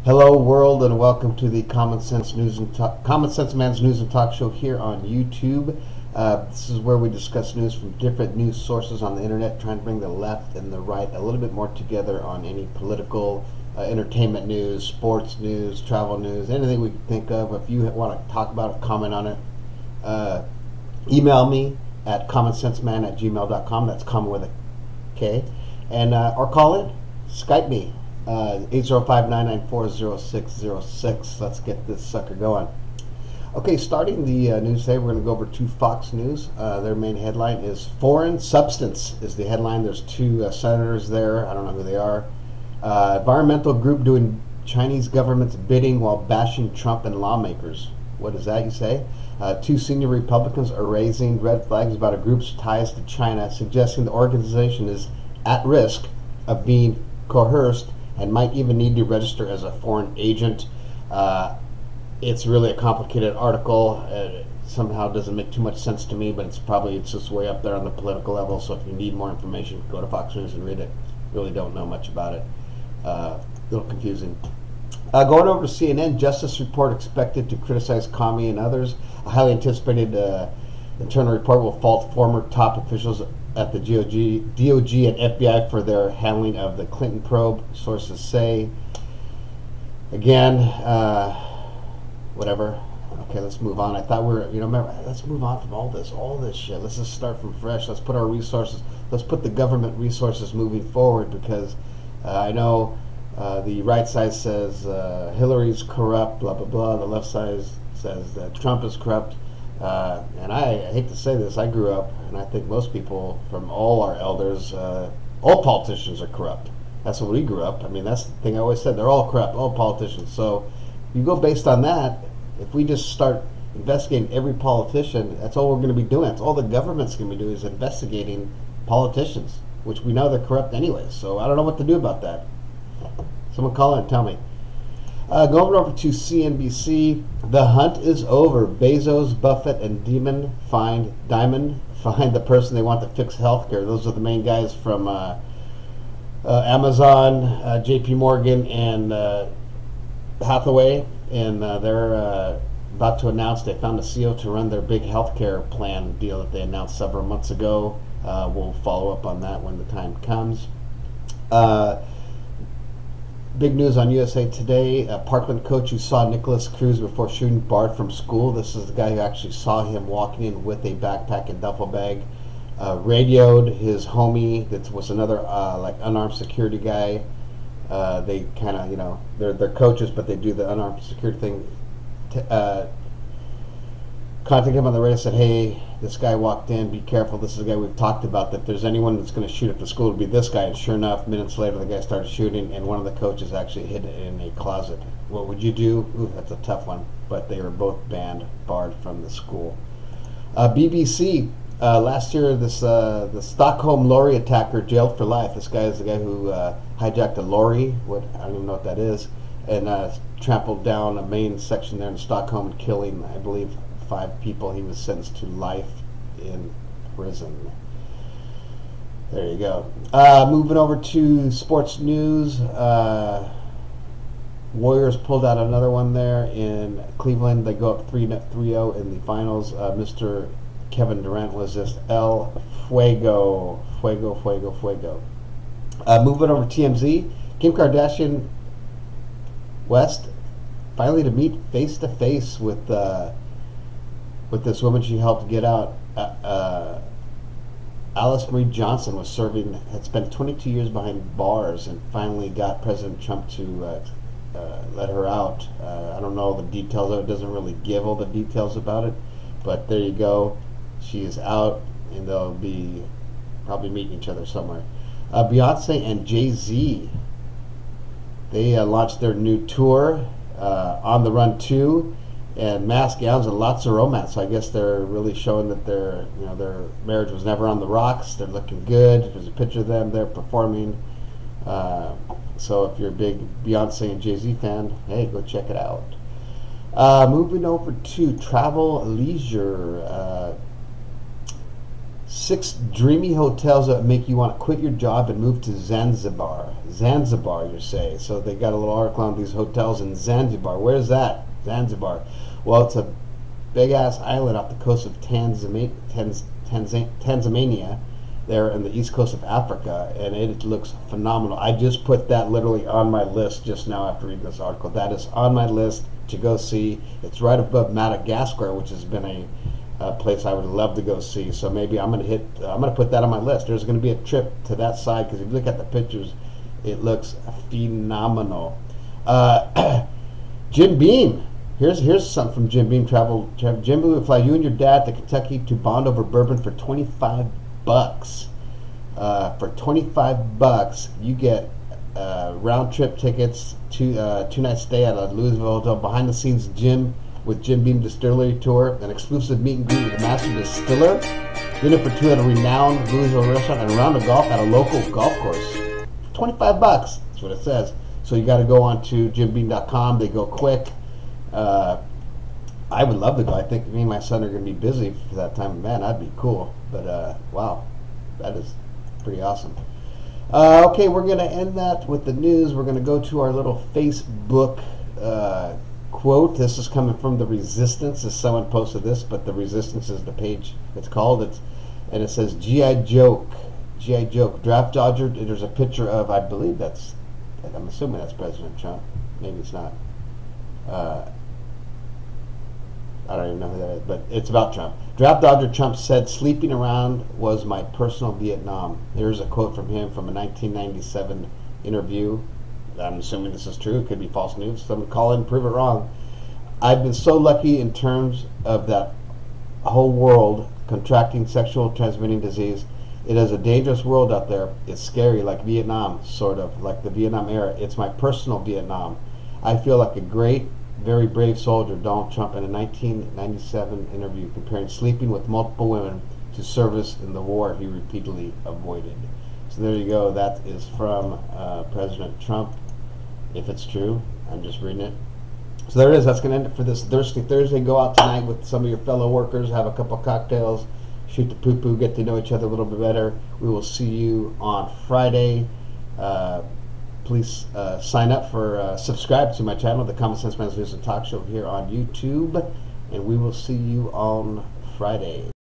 Hello, world, and welcome to the Common Sense Man's News and Talk Show here on YouTube. This is where we discuss news from different news sources on the internet, trying to bring the left and the right a little bit more together on any political, entertainment news, sports news, travel news, anything we can think of. If you want to talk about it, comment on it, email me at commonsenseman@gmail.com. That's common with a K, and or call in, Skype me. 805-994-0606. Let's get this sucker going. Okay, starting the news today, we're going to go over to Fox News. Their main headline is "Foreign Substance" is the headline. There's two senators there. I don't know who they are. Environmental group doing Chinese government's bidding while bashing Trump and lawmakers. What is that, you say? Two senior Republicans are raising red flags about a group's ties to China, suggesting the organization is at risk of being coerced and might even need to register as a foreign agent. It's really a complicated article. It somehow doesn't make too much sense to me, but it's just way up there on the political level. So if you need more information, go to Fox News and read it. Really don't know much about it. A little confusing. Going over to CNN, Justice Report expected to criticize Kommon and others. A highly anticipated internal report will fault former top officials at the DOJ and FBI for their handling of the Clinton probe, sources say. Again, whatever. Okay, let's move on. I thought remember, let's move on from all this shit. Let's just start from fresh. Let's put the government resources moving forward, because I know the right side says Hillary's corrupt, blah, blah, blah. The left side says that Trump is corrupt. And I hate to say this, I grew up, and I think most people from all our elders, all politicians are corrupt. That's what we grew up. I mean, that's the thing I always said. They're all corrupt, all politicians. So you go based on that. If we just start investigating every politician, that's all we're going to be doing. That's all the government's going to be doing, is investigating politicians, which we know they're corrupt anyway. So I don't know what to do about that. Someone call in and tell me. Going over to CNBC, the hunt is over. Bezos, Buffett, and Diamond find the person they want to fix healthcare. Those are the main guys from Amazon, JP Morgan, and Hathaway, and they're about to announce they found a CEO to run their big healthcare plan deal that they announced several months ago. We'll follow up on that when the time comes. Big news on USA Today. A Parkland coach who saw Nicholas Cruz before shooting barred from school. This is the guy who actually saw him walking in with a backpack and duffel bag. Radioed his homie, that was another unarmed security guy. They kind of, they're coaches, but they do the unarmed security thing. Contacted him on the radio, said, "Hey, this guy walked in, be careful. This is the guy we've talked about, that if there's anyone that's going to shoot at the school, it'll be this guy." And sure enough, minutes later, the guy started shooting, and one of the coaches actually hid it in a closet. What would you do? Ooh, that's a tough one. But they were both barred from the school. BBC, last year, the Stockholm lorry attacker jailed for life. This guy is the guy who hijacked a lorry, I don't even know what that is, and trampled down a main section there in Stockholm and killing, I believe, 5 people. He was sentenced to life in prison. There you go. Moving over to sports news. Warriors pulled out another one there in Cleveland. They go up 3-0 in the finals. Mr. Kevin Durant was just El Fuego. Moving over to TMZ. Kim Kardashian West finally to meet face to face with this woman she helped get out. Alice Marie Johnson had spent 22 years behind bars and finally got President Trump to let her out. I don't know the details of it. It doesn't really give all the details about it, but there you go. She is out, and they'll be probably meeting each other somewhere. Beyonce and Jay-Z, they launched their new tour, On the Run 2, and mask gowns and lots of romance. So I guess they're really showing that their marriage was never on the rocks. They're looking good. There's a picture of them there performing. So if you're a big Beyonce and Jay-Z fan, hey, go check it out. Moving over to travel leisure. 6 dreamy hotels that make you want to quit your job and move to Zanzibar. Zanzibar, you say. So they got a little article on these hotels in Zanzibar. Where's that? Zanzibar. Well, it's a big-ass island off the coast of Tanzania, there on the east coast of Africa, and it looks phenomenal. I just put that literally on my list just now after reading this article. That is on my list to go see. It's right above Madagascar, which has been a place I would love to go see. So maybe I'm gonna put that on my list. There's gonna be a trip to that side because if you look at the pictures, it looks phenomenal. Jim Beam. Here's something from Jim Beam Travel. Jim Beam will fly you and your dad to Kentucky to bond over bourbon for $25. For $25, you get round trip tickets, two night stay at a Louisville hotel, behind the scenes gym with Jim Beam Distillery Tour, an exclusive meet and greet with the master distiller, dinner for 2 at a renowned Louisville restaurant, and a round of golf at a local golf course. $25, that's what it says. So you got to go on to jimbeam.com. They go quick. I would love to go. I think me and my son are going to be busy for that time. Man, that'd be cool. But wow, that is pretty awesome. Okay, we're going to end that with the news. We're going to go to our little Facebook quote. This is coming from The Resistance. As someone posted this, but The Resistance is the page it's called. And it says G.I. Joke. G.I. Joke. Draft Dodger. There's a picture of, I believe I'm assuming that's President Trump. Maybe it's not. I don't even know who that is, but it's about Trump. Draft Dodger Trump said, "Sleeping around was my personal Vietnam." Here's a quote from him from a 1997 interview. I'm assuming this is true. It could be false news. Someone call in and prove it wrong. "I've been so lucky in terms of that whole world contracting sexual transmitting disease. It is a dangerous world out there. It's scary, like Vietnam, sort of, like the Vietnam era. It's my personal Vietnam. I feel like a great, very brave soldier," Donald Trump in a 1997 interview, comparing sleeping with multiple women to service in the war he repeatedly avoided. So there you go. That is from President Trump. If it's true, I'm just reading it. So there it is. That's going to end it for this Thirsty Thursday. Go out tonight with some of your fellow workers, have a couple cocktails, shoot the poo-poo, get to know each other a little bit better. We will see you on Friday. Please sign up for, subscribe to my channel, the Common Sense Man's News and Talk Show here on YouTube, and we will see you on Friday.